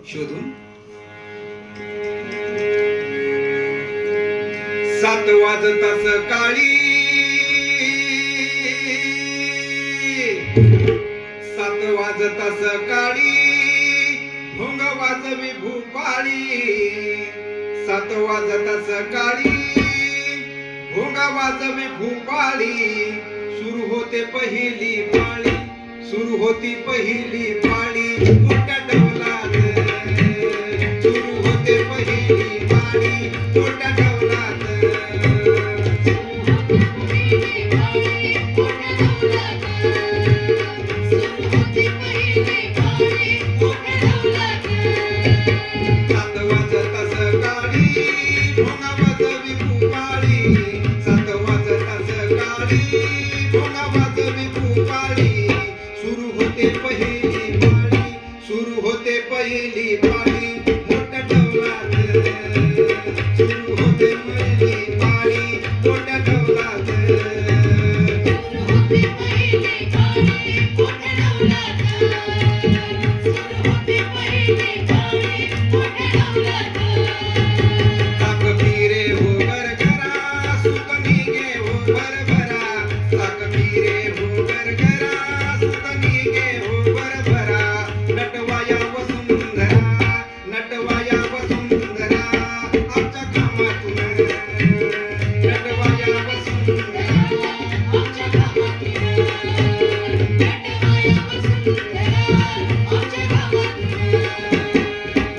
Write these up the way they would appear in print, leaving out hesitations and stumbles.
शोधून. 7 वाजता सकाळी 7 वाजता सकाळी भोंग वाजवी भूपाळी. 7 वाजता सकाळी भोंग वाजवी भूपाळी. सुरू होते पहिली पाळी, सुरू होती पहिली पाळी. मोठ्या डौलात सुरू होते पहिली पाळी, मोठ्या डौलात. सुरू होते पहिली पाळी, सुरू होते पहिली पाळी. मोठ्या डौलात सुरू होते पहिली पाळी, मोठ्या डौलात. ताक पिरे हो गरगरा, सुख निघे हो भरभरा. ताक पिरे हो गरगरा, सुख निघे हो भरभरा. नटवाया वसुंधरा, नटवाया वसुंधरा. आमच्या कामातून नटवाया वसुंधरा, आमच्या कामातून नटवाया वसुंधरा, आमच्या कामातून.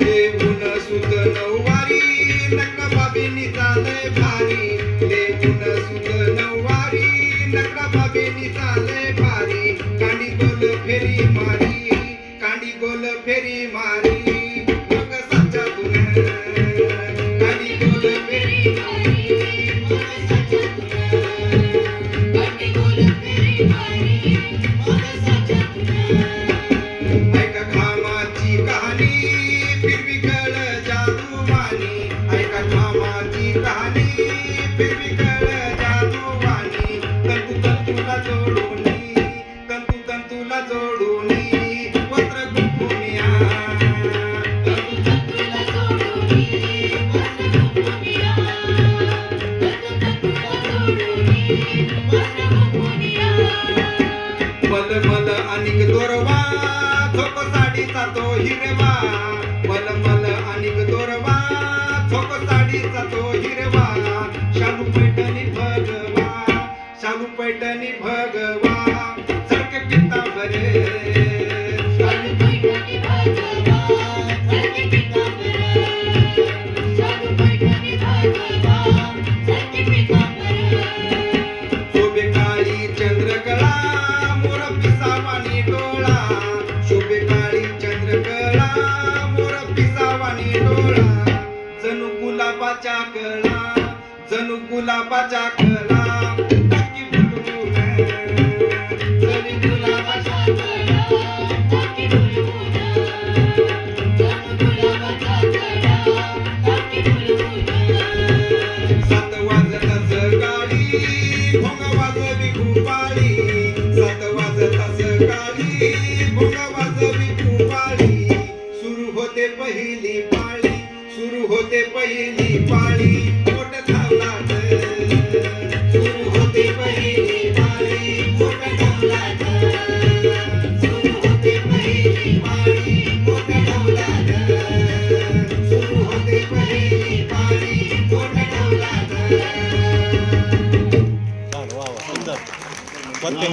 देऊन सुत नऊवारी नकबाबीनी चाले भारी. देऊन सुत नऊवारी नकबाबीनी चाले भारी. कांडी गोल फेरी मारी, कांडी गोल फेरी मारी. मग साच्यातून कांडी गोल फेरी मारी, मग साच्यातून कांडी गोल फेरी मारी, मग साच्यातून. ऐका घामाची कहाणी फिरवी कळ जादूवाणी. ऐका घामाची कहाणी फिरवी कळ जादूवाणी. तंतू तंतूला जोडूनी, तंतू तंतूला जोडूनी वस्त्र गुंफूनिया. तंतू तंतूला जोडूनी वस्त्र गुंफूनिया. तंतू तंतूला जोडूनी वस्त्र गुंफूनिया. मलमल अनिक दोरवा झोक साडीचा तो हिरवा. मलमल अनिक दोरवा झोक साडीचा तो हिरवा. शालू पैठणी भगवा, शालू पैठणी भगवा. झळके पितांबरे, शालू पैठणी भगवा. झळके पितांबरे, शालू पैठणी भगवा. झळके पितांबरे. शोभे काळी चंद्रकळा मोर पिसावानी डोळा. शोभे काळी चंद्रकळा मोर पिसावानी डोळा. जणू गुलाबाच्या कळा, जणू गुलाबाच्या कळा. टाकी बुलबुल जणू गुलाबाच्या कळा. टाकी बुलबुल जणू गुलाबाच्या कळा. टाकी बुलबुल. 7 वाजता सकाळी भोंग वाजवी भूपाळी. 7 वाजता सकाळी भोंग वाजवी भूपाळी. सुरू होते पहिली पाळी, सुरू होते पहिली पाळी. मोठ्या धावलात सुरू होते पहिली पाळी, मोठ्या धावलात. सुरू होते पहिली पाळी, मोठ्या धावलात. सुरू होते पहिली पाळी, मोठ्या धावलात.